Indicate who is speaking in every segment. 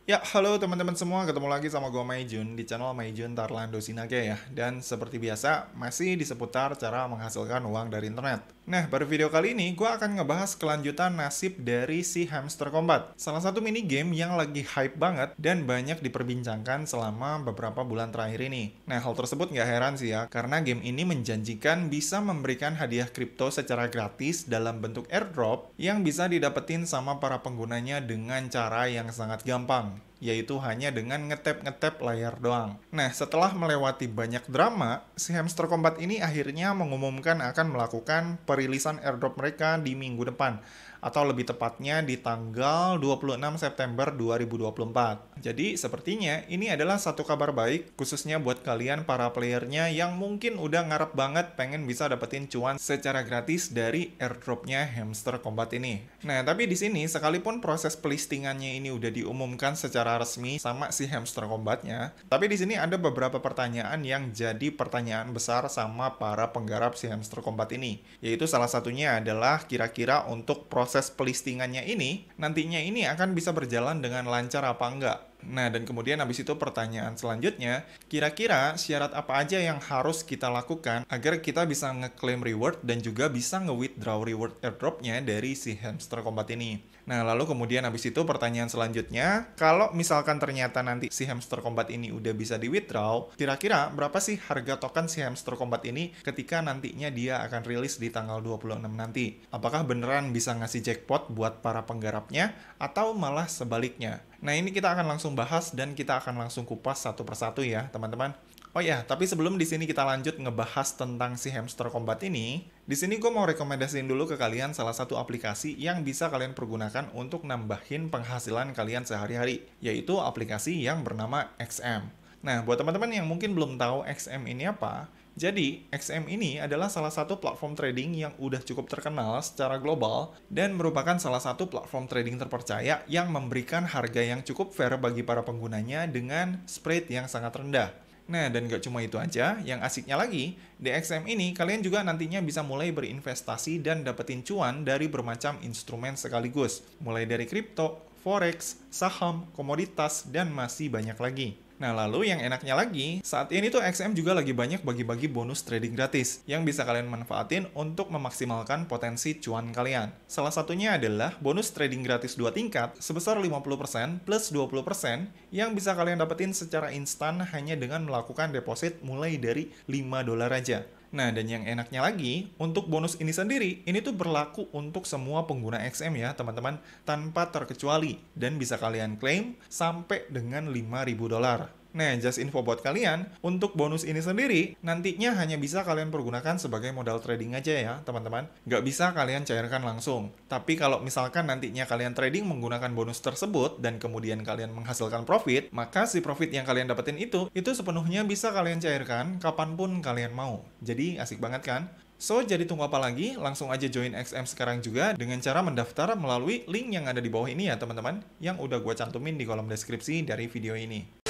Speaker 1: Ya, halo teman-teman semua, ketemu lagi sama gue Maijun di channel Maijun Tarlando Sinaga ya. Dan seperti biasa, masih di seputar cara menghasilkan uang dari internet. Nah, pada video kali ini gue akan ngebahas kelanjutan nasib dari si Hamster Combat. Salah satu mini game yang lagi hype banget dan banyak diperbincangkan selama beberapa bulan terakhir ini. Nah, hal tersebut nggak heran sih ya, karena game ini menjanjikan bisa memberikan hadiah kripto secara gratis dalam bentuk airdrop yang bisa didapetin sama para penggunanya dengan cara yang sangat gampang, yaitu hanya dengan ngetap-ngetap layar doang. Nah, setelah melewati banyak drama, si Hamster Combat ini akhirnya mengumumkan akan melakukan perilisan airdrop mereka di minggu depan, atau lebih tepatnya di tanggal 26 September 2024. Jadi, sepertinya ini adalah satu kabar baik, khususnya buat kalian para playernya yang mungkin udah ngarep banget pengen bisa dapetin cuan secara gratis dari airdropnya Hamster Combat ini. Nah, tapi di sini sekalipun proses pelistingannya ini udah diumumkan secara resmi sama si Hamster Combatnya, tapi di sini ada beberapa pertanyaan yang jadi pertanyaan besar sama para penggarap si Hamster Combat ini. Yaitu salah satunya adalah kira-kira untuk proses pelistingannya ini, nantinya ini akan bisa berjalan dengan lancar apa enggak? Nah, dan kemudian habis itu pertanyaan selanjutnya, kira-kira syarat apa aja yang harus kita lakukan agar kita bisa ngeklaim reward dan juga bisa nge-withdraw reward airdropnya dari si Hamster Combat ini. Nah, lalu kemudian habis itu pertanyaan selanjutnya, kalau misalkan ternyata nanti si Hamster Combat ini udah bisa di-withdraw, kira-kira berapa sih harga token si Hamster Combat ini ketika nantinya dia akan rilis di tanggal 26 nanti? Apakah beneran bisa ngasih jackpot buat para penggarapnya atau malah sebaliknya? Nah, ini kita akan langsung bahas dan kita akan langsung kupas satu persatu ya, teman-teman. Oh ya, tapi sebelum di sini kita lanjut ngebahas tentang si Hamster Combat ini, di sini gue mau rekomendasiin dulu ke kalian salah satu aplikasi yang bisa kalian pergunakan untuk nambahin penghasilan kalian sehari-hari, yaitu aplikasi yang bernama XM. Nah, buat teman-teman yang mungkin belum tahu XM ini apa, jadi, XM ini adalah salah satu platform trading yang udah cukup terkenal secara global dan merupakan salah satu platform trading terpercaya yang memberikan harga yang cukup fair bagi para penggunanya dengan spread yang sangat rendah. Nah, dan gak cuma itu aja, yang asiknya lagi, di XM ini kalian juga nantinya bisa mulai berinvestasi dan dapetin cuan dari bermacam instrumen sekaligus, mulai dari kripto, forex, saham, komoditas, dan masih banyak lagi. Nah, lalu yang enaknya lagi, saat ini tuh XM juga lagi banyak bagi-bagi bonus trading gratis yang bisa kalian manfaatin untuk memaksimalkan potensi cuan kalian. Salah satunya adalah bonus trading gratis 2 tingkat sebesar 50% plus 20% yang bisa kalian dapetin secara instan hanya dengan melakukan deposit mulai dari $5 aja. Nah, dan yang enaknya lagi, untuk bonus ini sendiri, ini tuh berlaku untuk semua pengguna XM ya, teman-teman, tanpa terkecuali, dan bisa kalian klaim sampai dengan $5.000. Nah, just info buat kalian, untuk bonus ini sendiri, nantinya hanya bisa kalian pergunakan sebagai modal trading aja ya, teman-teman. Nggak bisa kalian cairkan langsung. Tapi kalau misalkan nantinya kalian trading menggunakan bonus tersebut, dan kemudian kalian menghasilkan profit, maka si profit yang kalian dapetin itu sepenuhnya bisa kalian cairkan kapanpun kalian mau. Jadi, asik banget kan? So, jadi tunggu apa lagi? Langsung aja join XM sekarang juga dengan cara mendaftar melalui link yang ada di bawah ini ya, teman-teman. Yang udah gue cantumin di kolom deskripsi dari video ini.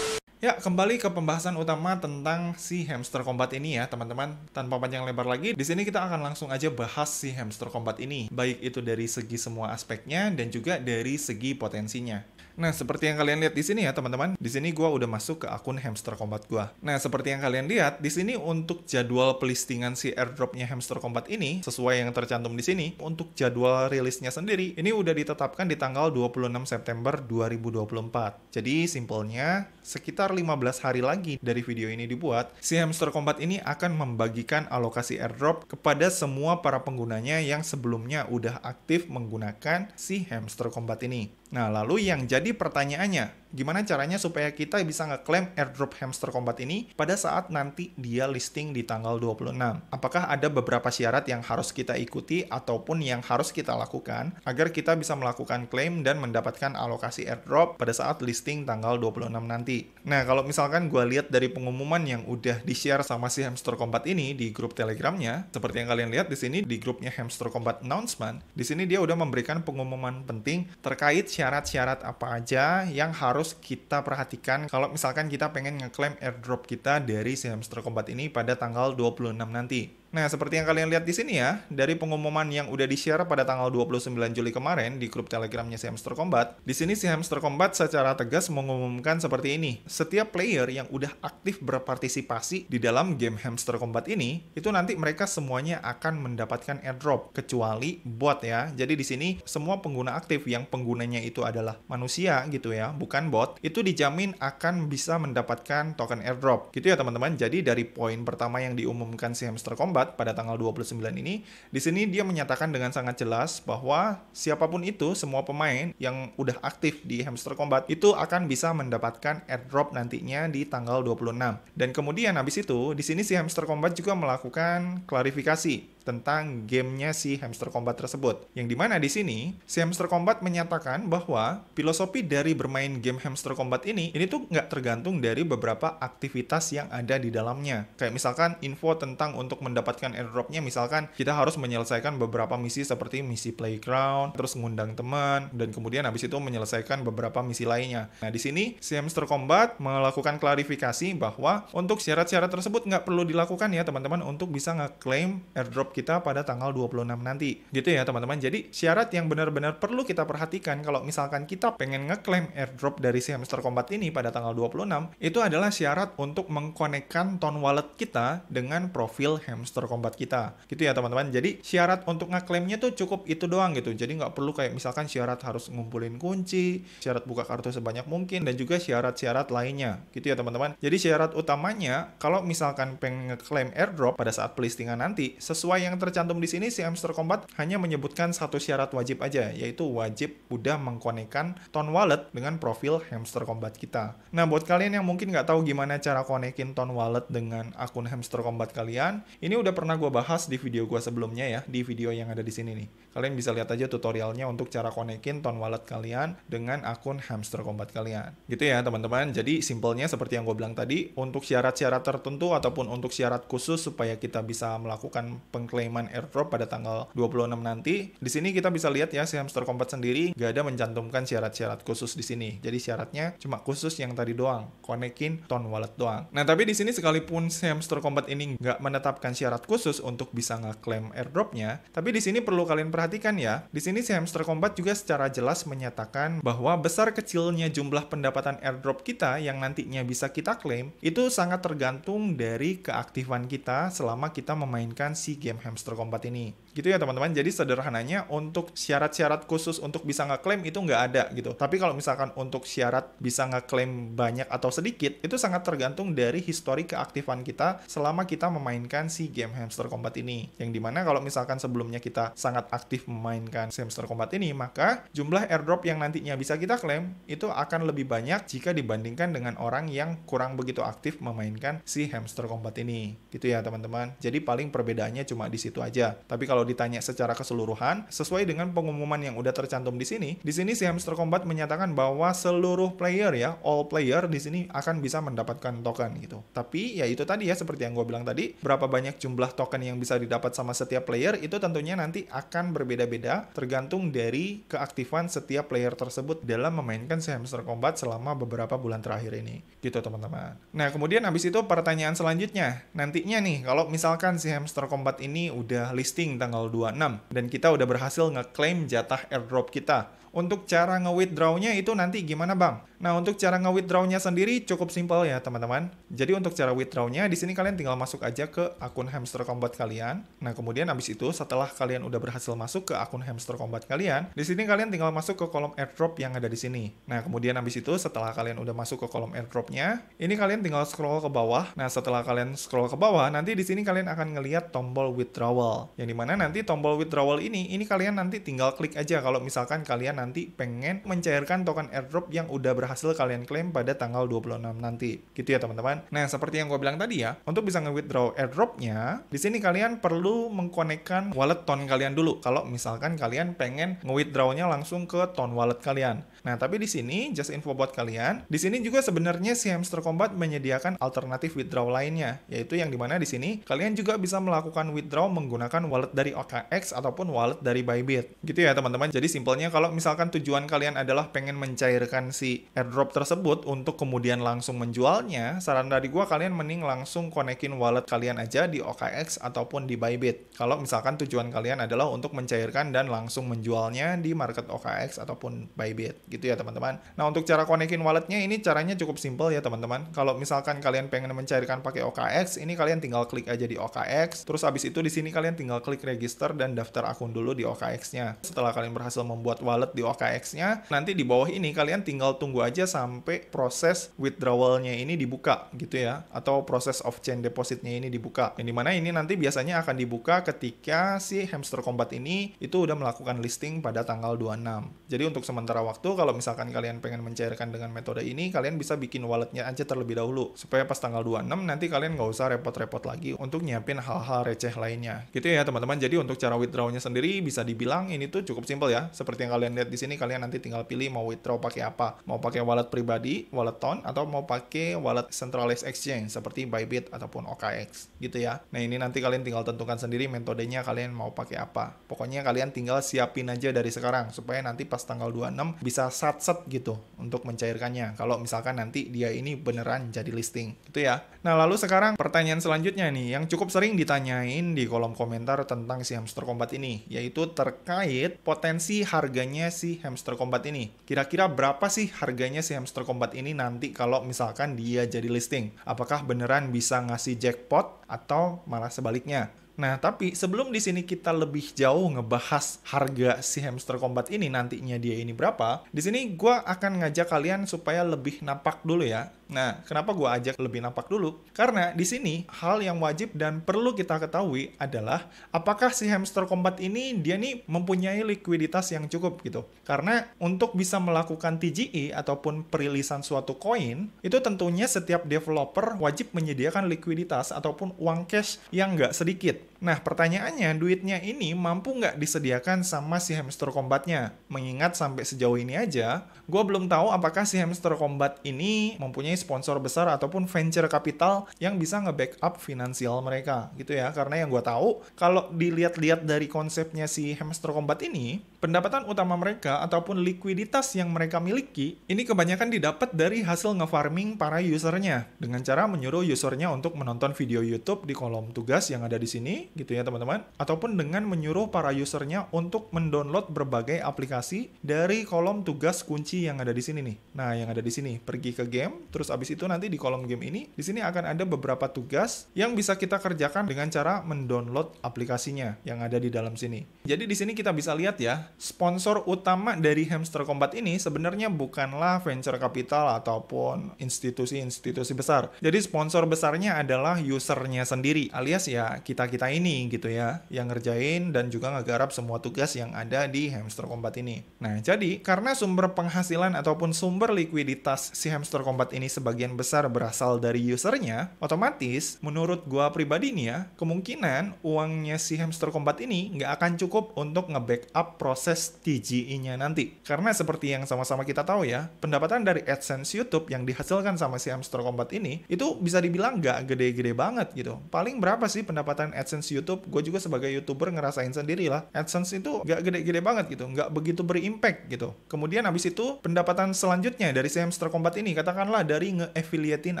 Speaker 1: Ya, kembali ke pembahasan utama tentang si Hamster Combat ini ya, teman-teman. Tanpa panjang lebar lagi, di sini kita akan langsung aja bahas si Hamster Combat ini, baik itu dari segi semua aspeknya dan juga dari segi potensinya. Nah, seperti yang kalian lihat di sini ya, teman-teman. Di sini gua udah masuk ke akun Hamster Combat gua. Nah, seperti yang kalian lihat, di sini untuk jadwal pelistingan si airdropnya Hamster Combat ini, sesuai yang tercantum di sini, untuk jadwal rilisnya sendiri, ini udah ditetapkan di tanggal 26 September 2024. Jadi, simpelnya, sekitar 15 hari lagi dari video ini dibuat, si Hamster Combat ini akan membagikan alokasi airdrop kepada semua para penggunanya yang sebelumnya udah aktif menggunakan si Hamster Combat ini. Nah, lalu yang jadi pertanyaannya, gimana caranya supaya kita bisa ngeklaim airdrop Hamster Combat ini pada saat nanti dia listing di tanggal 26? Apakah ada beberapa syarat yang harus kita ikuti ataupun yang harus kita lakukan agar kita bisa melakukan klaim dan mendapatkan alokasi airdrop pada saat listing tanggal 26 nanti? Nah, kalau misalkan gue lihat dari pengumuman yang udah di-share sama si Hamster Combat ini di grup Telegramnya, seperti yang kalian lihat di sini di grupnya Hamster Combat Announcement, di sini dia udah memberikan pengumuman penting terkait syarat-syarat apa aja yang harus kita perhatikan kalau misalkan kita pengen ngeklaim airdrop kita dari si Hamster Combat ini pada tanggal 26 nanti. Nah, seperti yang kalian lihat di sini ya, dari pengumuman yang udah di-share pada tanggal 29 Juli kemarin di grup Telegramnya si Hamster Combat, di sini si Hamster Combat secara tegas mengumumkan seperti ini. Setiap player yang udah aktif berpartisipasi di dalam game Hamster Combat ini, itu nanti mereka semuanya akan mendapatkan airdrop, kecuali bot ya. Jadi di sini semua pengguna aktif yang penggunanya itu adalah manusia gitu ya, bukan bot, itu dijamin akan bisa mendapatkan token airdrop. Gitu ya teman-teman. Jadi dari poin pertama yang diumumkan si Hamster Combat pada tanggal 29 ini, di sini dia menyatakan dengan sangat jelas bahwa siapapun itu, semua pemain yang udah aktif di Hamster Combat itu akan bisa mendapatkan airdrop nantinya di tanggal 26. Dan kemudian habis itu, di sini si Hamster Combat juga melakukan klarifikasi tentang gamenya si Hamster Combat tersebut. Yang dimana di sini, si Hamster Combat menyatakan bahwa filosofi dari bermain game Hamster Combat ini tuh nggak tergantung dari beberapa aktivitas yang ada di dalamnya. Kayak misalkan info tentang untuk mendapatkan airdropnya, misalkan kita harus menyelesaikan beberapa misi seperti misi playground, terus ngundang teman, dan kemudian habis itu menyelesaikan beberapa misi lainnya. Nah, di sini si Hamster Combat melakukan klarifikasi bahwa untuk syarat-syarat tersebut nggak perlu dilakukan ya teman-teman untuk bisa ngeklaim airdrop kita pada tanggal 26 nanti. Gitu ya teman-teman. Jadi syarat yang benar-benar perlu kita perhatikan kalau misalkan kita pengen ngeklaim airdrop dari si Hamster Combat ini pada tanggal 26, itu adalah syarat untuk mengkonekkan ton wallet kita dengan profil Hamster Combat kita. Gitu ya teman-teman. Jadi syarat untuk ngeklaimnya tuh cukup itu doang gitu. Jadi nggak perlu kayak misalkan syarat harus ngumpulin kunci, syarat buka kartu sebanyak mungkin, dan juga syarat-syarat lainnya. Gitu ya teman-teman. Jadi syarat utamanya kalau misalkan pengen ngeklaim airdrop pada saat plistingan nanti, sesuai yang tercantum di sini, si Hamster Combat hanya menyebutkan satu syarat wajib aja, yaitu wajib udah mengkonekkan ton wallet dengan profil Hamster Combat kita. Nah, buat kalian yang mungkin nggak tahu gimana cara konekin ton wallet dengan akun Hamster Combat kalian, ini udah pernah gue bahas di video gue sebelumnya ya, di video yang ada di sini nih. Kalian bisa lihat aja tutorialnya untuk cara konekin ton wallet kalian dengan akun Hamster Combat kalian. Gitu ya teman-teman. Jadi simpelnya seperti yang gue bilang tadi, untuk syarat-syarat tertentu ataupun untuk syarat khusus supaya kita bisa melakukan pengklaiman airdrop pada tanggal 26 nanti, di sini kita bisa lihat ya si Hamster Combat sendiri gak ada mencantumkan syarat-syarat khusus di sini. Jadi syaratnya cuma khusus yang tadi doang, konekin ton wallet doang. Nah, tapi di sini sekalipun si Hamster Combat ini nggak menetapkan syarat khusus untuk bisa ngeklaim airdropnya, tapi di sini perlu kalian perhatikan ya. Di sini si Hamster Combat juga secara jelas menyatakan bahwa besar kecilnya jumlah pendapatan airdrop kita yang nantinya bisa kita klaim itu sangat tergantung dari keaktifan kita selama kita memainkan si game Hamster Combat ini. Gitu ya teman-teman. Jadi sederhananya untuk syarat-syarat khusus untuk bisa ngeklaim itu nggak ada gitu. Tapi kalau misalkan untuk syarat bisa ngeklaim banyak atau sedikit, itu sangat tergantung dari histori keaktifan kita selama kita memainkan si game Hamster Combat ini. Yang dimana kalau misalkan sebelumnya kita sangat aktif memainkan si Hamster Combat ini, maka jumlah airdrop yang nantinya bisa kita klaim itu akan lebih banyak jika dibandingkan dengan orang yang kurang begitu aktif memainkan si Hamster Combat ini. Gitu ya teman-teman. Jadi paling perbedaannya cuma di situ aja. Tapi kalau ditanya secara keseluruhan, sesuai dengan pengumuman yang udah tercantum di sini si Hamster Combat menyatakan bahwa seluruh player ya, all player di sini akan bisa mendapatkan token gitu. Tapi ya itu tadi ya, seperti yang gue bilang tadi, berapa banyak jumlah token yang bisa didapat sama setiap player itu tentunya nanti akan berbeda-beda tergantung dari keaktifan setiap player tersebut dalam memainkan si Hamster Combat selama beberapa bulan terakhir ini. Gitu teman-teman. Nah, kemudian habis itu pertanyaan selanjutnya, nantinya nih kalau misalkan si Hamster Combat ini udah listing tanggal 26 dan kita udah berhasil ngeklaim jatah airdrop kita, untuk cara nge-withdrawnya itu nanti gimana bang? Nah, untuk cara nge-withdrawnya sendiri cukup simpel ya teman-teman. Jadi untuk cara withdrawnya di sini kalian tinggal masuk aja ke akun Hamster Combat kalian. Nah, kemudian habis itu setelah kalian udah berhasil masuk ke akun Hamster Combat kalian, di sini kalian tinggal masuk ke kolom airdrop yang ada di sini. Nah, kemudian habis itu setelah kalian udah masuk ke kolom airdropnya, ini kalian tinggal scroll ke bawah. Nah, setelah kalian scroll ke bawah, nanti di sini kalian akan ngelihat tombol withdrawal. Yang dimana nanti tombol withdrawal ini kalian nanti tinggal klik aja kalau misalkan kalian nanti pengen mencairkan token airdrop yang udah berhasil kalian klaim pada tanggal 26 nanti. Gitu ya teman-teman. Nah, seperti yang gue bilang tadi ya, untuk bisa nge-withdraw airdropnya, di sini kalian perlu mengkonekkan wallet ton kalian dulu. Kalau misalkan kalian pengen nge-withdrawnya langsung ke ton wallet kalian. Nah, tapi di sini just info buat kalian, di sini juga sebenarnya si Hamster Combat menyediakan alternatif withdraw lainnya, yaitu yang dimana di sini kalian juga bisa melakukan withdraw menggunakan wallet dari OKX ataupun wallet dari Bybit. Gitu ya teman-teman. Jadi simpelnya kalau misalkan misalkan tujuan kalian adalah pengen mencairkan si airdrop tersebut untuk kemudian langsung menjualnya, saran dari gua kalian mending langsung konekin wallet kalian aja di OKX ataupun di Bybit. Kalau misalkan tujuan kalian adalah untuk mencairkan dan langsung menjualnya di market OKX ataupun Bybit gitu ya teman-teman. Nah, untuk cara konekin walletnya ini caranya cukup simpel ya teman-teman. Kalau misalkan kalian pengen mencairkan pakai OKX, ini kalian tinggal klik aja di OKX, terus abis itu di sini kalian tinggal klik register dan daftar akun dulu di OKX-nya. Setelah kalian berhasil membuat wallet di OKX-nya, nanti di bawah ini kalian tinggal tunggu aja sampai proses withdrawal-nya ini dibuka gitu ya, atau proses off-chain deposit-nya ini dibuka. Yang dimana ini nanti biasanya akan dibuka ketika si Hamster Kombat ini itu udah melakukan listing pada tanggal 26. Jadi untuk sementara waktu, kalau misalkan kalian pengen mencairkan dengan metode ini, kalian bisa bikin walletnya aja terlebih dahulu, supaya pas tanggal 26 nanti kalian nggak usah repot-repot lagi untuk nyiapin hal-hal receh lainnya. Gitu ya teman-teman. Jadi untuk cara withdraw-nya sendiri bisa dibilang ini tuh cukup simpel ya. Seperti yang kalian lihat di sini, kalian nanti tinggal pilih mau withdraw pakai apa. Mau pakai wallet pribadi, wallet Ton, atau mau pakai wallet centralized exchange seperti Bybit ataupun OKX gitu ya. Nah, ini nanti kalian tinggal tentukan sendiri metodenya kalian mau pakai apa. Pokoknya kalian tinggal siapin aja dari sekarang supaya nanti pas tanggal 26 bisa sat-set gitu untuk mencairkannya. Kalau misalkan nanti dia ini beneran jadi listing gitu ya. Nah, lalu sekarang pertanyaan selanjutnya nih yang cukup sering ditanyain di kolom komentar tentang si Hamster Kombat ini, yaitu terkait potensi harganya si Hamster Kombat ini. Kira-kira berapa sih harganya si Hamster Kombat ini nanti kalau misalkan dia jadi listing? Apakah beneran bisa ngasih jackpot atau malah sebaliknya? Nah, tapi sebelum di sini kita lebih jauh ngebahas harga si Hamster Kombat ini nantinya dia ini berapa, di sini gue akan ngajak kalian supaya lebih napak dulu ya. Nah, kenapa gue ajak lebih napak dulu? Karena di sini hal yang wajib dan perlu kita ketahui adalah apakah si Hamster Kombat ini dia nih mempunyai likuiditas yang cukup gitu. Karena untuk bisa melakukan TGE ataupun perilisan suatu koin, itu tentunya setiap developer wajib menyediakan likuiditas ataupun uang cash yang nggak sedikit. Nah, pertanyaannya, duitnya ini mampu nggak disediakan sama si Hamster Kombatnya? Mengingat sampai sejauh ini aja, gue belum tahu apakah si Hamster Kombat ini mempunyai sponsor besar ataupun venture capital yang bisa nge-backup finansial mereka, gitu ya. Karena yang gue tahu, kalau dilihat-lihat dari konsepnya si Hamster Kombat ini, pendapatan utama mereka ataupun likuiditas yang mereka miliki, ini kebanyakan didapat dari hasil nge-farming para usernya, dengan cara menyuruh usernya untuk menonton video YouTube di kolom tugas yang ada di sini, gitu ya teman-teman, ataupun dengan menyuruh para usernya untuk mendownload berbagai aplikasi dari kolom tugas kunci yang ada di sini nih. Nah, yang ada di sini, pergi ke game, terus abis itu nanti di kolom game ini, di sini akan ada beberapa tugas yang bisa kita kerjakan dengan cara mendownload aplikasinya yang ada di dalam sini. Jadi di sini kita bisa lihat ya, sponsor utama dari Hamster Kombat ini sebenarnya bukanlah venture capital ataupun institusi-institusi besar. Jadi sponsor besarnya adalah usernya sendiri, alias ya kita-kita ini gitu ya, yang ngerjain dan juga ngegarap semua tugas yang ada di Hamster Kombat ini. Nah, jadi karena sumber penghasilan ataupun sumber likuiditas si Hamster Kombat ini sebagian besar berasal dari usernya, otomatis menurut gua pribadi nih ya, kemungkinan uangnya si Hamster Kombat ini nggak akan cukup untuk nge-backup proses TGE-nya nanti. Karena seperti yang sama-sama kita tahu ya, pendapatan dari AdSense YouTube yang dihasilkan sama si Hamster Kombat ini, itu bisa dibilang nggak gede-gede banget gitu. Paling berapa sih pendapatan AdSense YouTube? Gue juga sebagai YouTuber ngerasain sendiri lah. AdSense itu nggak gede-gede banget gitu, nggak begitu berimpact gitu. Kemudian habis itu, pendapatan selanjutnya dari si Hamster Kombat ini, katakanlah dari nge-affiliatein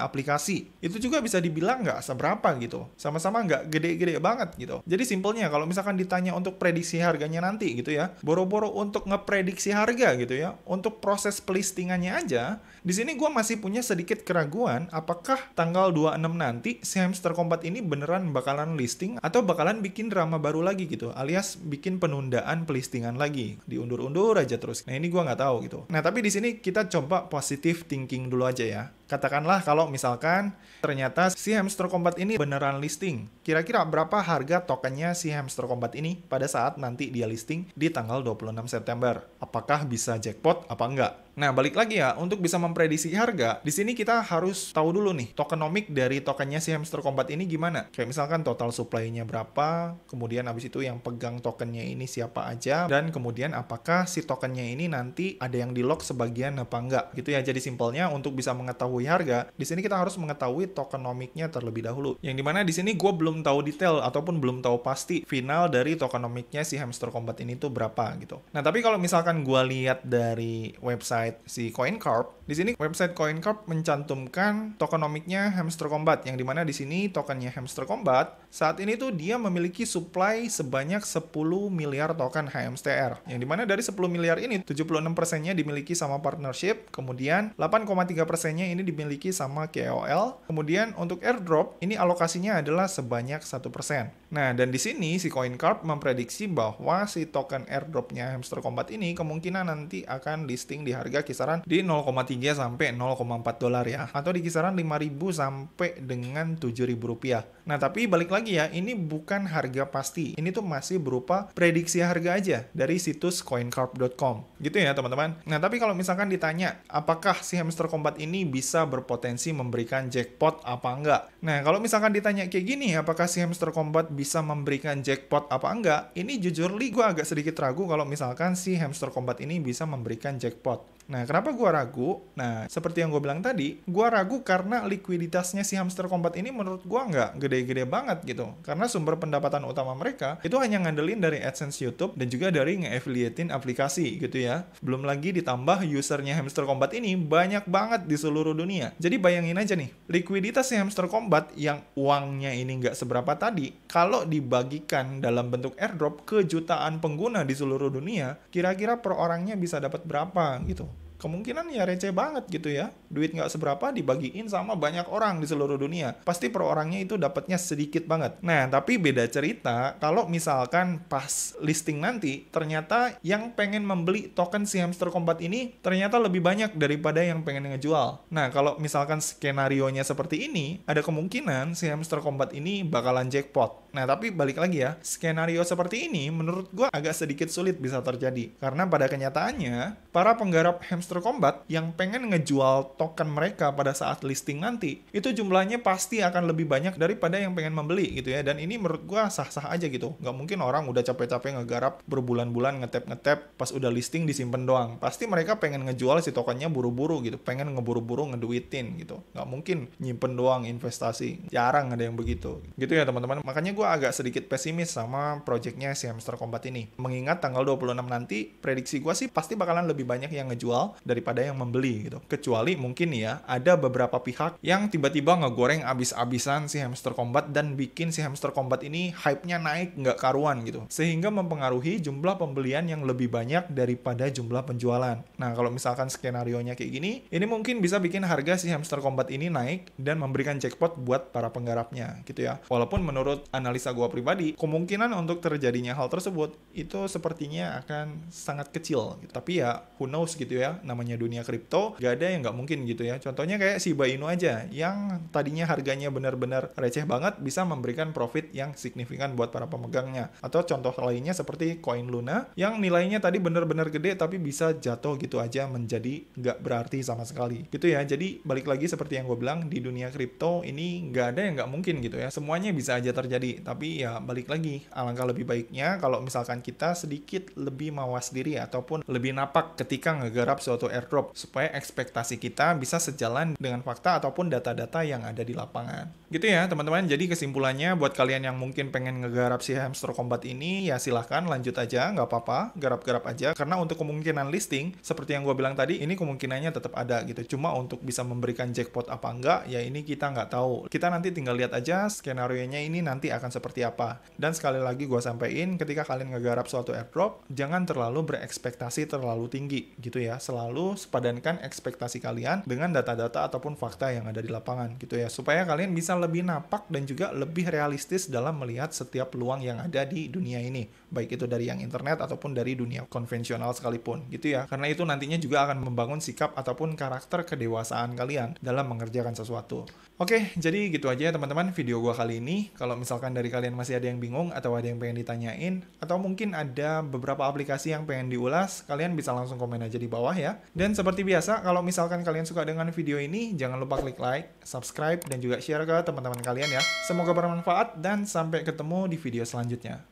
Speaker 1: aplikasi, itu juga bisa dibilang nggak seberapa gitu. Sama-sama nggak gede-gede banget gitu. Jadi simpelnya, kalau misalkan ditanya untuk prediksi harganya nanti gitu ya, boro-boro untuk ngeprediksi harga gitu ya, untuk proses pelistingannya aja, di sini gue masih punya sedikit keraguan apakah tanggal 26 nanti si Hamster Kombat ini beneran bakalan listing atau bakalan bikin drama baru lagi gitu, alias bikin penundaan pelistingan lagi, diundur-undur aja terus. Nah, ini gue nggak tahu gitu. Nah, tapi di sini kita coba positive thinking dulu aja ya. Katakanlah kalau misalkan ternyata si Hamster Kombat ini beneran listing. Kira-kira berapa harga tokennya si Hamster Kombat ini pada saat nanti dia listing di tanggal 26 September? Apakah bisa jackpot apa enggak? Nah, balik lagi ya, untuk bisa memprediksi harga, di sini kita harus tahu dulu nih, tokenomic dari tokennya si Hamster Kombat ini gimana? Kayak misalkan total supply-nya berapa, kemudian habis itu yang pegang tokennya ini siapa aja, dan kemudian apakah si tokennya ini nanti ada yang di-lock sebagian apa enggak, gitu ya. Jadi simpelnya untuk bisa mengetahui mengetahui harga, di sini kita harus mengetahui tokenomiknya terlebih dahulu. Yang dimana di sini gue belum tahu detail ataupun belum tahu pasti final dari tokenomiknya si Hamster Kombat ini tuh berapa gitu. Nah, tapi kalau misalkan gue lihat dari website si CoinCorp, di sini website CoinCorp mencantumkan tokenomiknya Hamster Kombat, yang dimana di sini tokennya Hamster Kombat saat ini tuh dia memiliki supply sebanyak 10 miliar token HMSTR. Yang dimana dari 10 miliar ini 76%-nya dimiliki sama partnership, kemudian 8,3%-nya ini dimiliki sama KOL, kemudian untuk airdrop ini alokasinya adalah sebanyak 1%. Nah, dan di sini si CoinCorp memprediksi bahwa si token airdropnya Hamster Kombat ini kemungkinan nanti akan listing di harga kisaran di 0,3 sampai 0,4 dolar ya, atau di kisaran 5.000 sampai dengan 7.000 rupiah. Nah, tapi balik lagi ya, ini bukan harga pasti. Ini tuh masih berupa prediksi harga aja dari situs coincorp.com. Gitu ya, teman-teman. Nah, tapi kalau misalkan ditanya, apakah si Hamster Kombat ini bisa berpotensi memberikan jackpot apa enggak? Nah, kalau misalkan ditanya kayak gini, apakah si Hamster Kombat bisa memberikan jackpot apa enggak? Ini jujur li gue agak sedikit ragu kalau misalkan si Hamster Kombat ini bisa memberikan jackpot. Nah, kenapa gue ragu? Nah, seperti yang gue bilang tadi, gue ragu karena likuiditasnya si Hamster Kombat ini menurut gue nggak gede-gede banget gitu. Karena sumber pendapatan utama mereka itu hanya ngandelin dari AdSense YouTube dan juga dari nge-affiliatein aplikasi gitu ya. Belum lagi ditambah usernya Hamster Kombat ini banyak banget di seluruh dunia. Jadi bayangin aja nih, likuiditas si Hamster Kombat yang uangnya ini nggak seberapa tadi, kalau dibagikan dalam bentuk airdrop ke jutaan pengguna di seluruh dunia, kira-kira per orangnya bisa dapat berapa gitu. Kemungkinan ya receh banget gitu ya. Duit nggak seberapa dibagiin sama banyak orang di seluruh dunia. Pasti per orangnya itu dapatnya sedikit banget. Nah, tapi beda cerita kalau misalkan pas listing nanti, ternyata yang pengen membeli token si Hamster Kombat ini ternyata lebih banyak daripada yang pengen ngejual. Nah, kalau misalkan skenarionya seperti ini, ada kemungkinan si Hamster Kombat ini bakalan jackpot. Nah, tapi balik lagi ya, skenario seperti ini menurut gue agak sedikit sulit bisa terjadi. Karena pada kenyataannya, para penggarap Hamster Kombat yang pengen ngejual token mereka pada saat listing nanti, itu jumlahnya pasti akan lebih banyak daripada yang pengen membeli gitu ya. Dan ini menurut gua sah-sah aja gitu. Nggak mungkin orang udah capek-capek ngegarap berbulan-bulan ngetap-ngetap pas udah listing disimpen doang. Pasti mereka pengen ngejual si tokennya buru-buru gitu, pengen ngeburu-buru ngeduitin gitu. Nggak mungkin nyimpen doang investasi. Jarang ada yang begitu. Gitu ya teman-teman. Makanya gua agak sedikit pesimis sama projectnya si Hamster Kombat ini. Mengingat tanggal 26 nanti, prediksi gua sih pasti bakalan lebih banyak yang ngejual daripada yang membeli gitu. Kecuali mungkin ya, ada beberapa pihak yang tiba-tiba ngegoreng abis-abisan si Hamster Kombat dan bikin si Hamster Kombat ini hype-nya naik nggak karuan gitu. Sehingga mempengaruhi jumlah pembelian yang lebih banyak daripada jumlah penjualan. Nah, kalau misalkan skenario-nya kayak gini, ini mungkin bisa bikin harga si Hamster Kombat ini naik dan memberikan jackpot buat para penggarapnya gitu ya. Walaupun menurut analisa gua pribadi, kemungkinan untuk terjadinya hal tersebut itu sepertinya akan sangat kecil gitu. Tapi ya, who knows gitu ya, namanya dunia kripto, gak ada yang nggak mungkin gitu ya. Contohnya kayak Shiba Inu aja, yang tadinya harganya benar-benar receh banget, bisa memberikan profit yang signifikan buat para pemegangnya. Atau contoh lainnya seperti Coin Luna, yang nilainya tadi benar-benar gede, tapi bisa jatuh gitu aja menjadi nggak berarti sama sekali. Gitu ya, jadi balik lagi seperti yang gue bilang, di dunia kripto ini nggak ada yang nggak mungkin gitu ya. Semuanya bisa aja terjadi, tapi ya balik lagi, alangkah lebih baiknya kalau misalkan kita sedikit lebih mawas diri ataupun lebih napak ketika ngegarap suatu airdrop, supaya ekspektasi kita bisa sejalan dengan fakta ataupun data-data yang ada di lapangan. Gitu ya teman-teman, jadi kesimpulannya buat kalian yang mungkin pengen ngegarap si Hamster Kombat ini, ya silahkan lanjut aja, nggak apa-apa, garap-garap aja, karena untuk kemungkinan listing, seperti yang gue bilang tadi, ini kemungkinannya tetap ada gitu. Cuma untuk bisa memberikan jackpot apa enggak, ya ini kita nggak tahu. Kita nanti tinggal lihat aja skenario-nya ini nanti akan seperti apa. Dan sekali lagi gue sampein, ketika kalian ngegarap suatu airdrop, jangan terlalu berekspektasi terlalu tinggi gitu ya. Selalu sepadankan ekspektasi kalian dengan data-data ataupun fakta yang ada di lapangan gitu ya, supaya kalian bisa lebih napak dan juga lebih realistis dalam melihat setiap peluang yang ada di dunia ini, baik itu dari yang internet ataupun dari dunia konvensional sekalipun gitu ya, karena itu nantinya juga akan membangun sikap ataupun karakter kedewasaan kalian dalam mengerjakan sesuatu. Oke, jadi gitu aja ya teman-teman video gua kali ini. Kalau misalkan dari kalian masih ada yang bingung atau ada yang pengen ditanyain, atau mungkin ada beberapa aplikasi yang pengen diulas, kalian bisa langsung komen aja di bawah ya. Dan seperti biasa, kalau misalkan kalian suka dengan video ini, jangan lupa klik like, subscribe, dan juga share ke teman-teman kalian ya. Semoga bermanfaat dan sampai ketemu di video selanjutnya.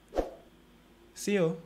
Speaker 1: See you!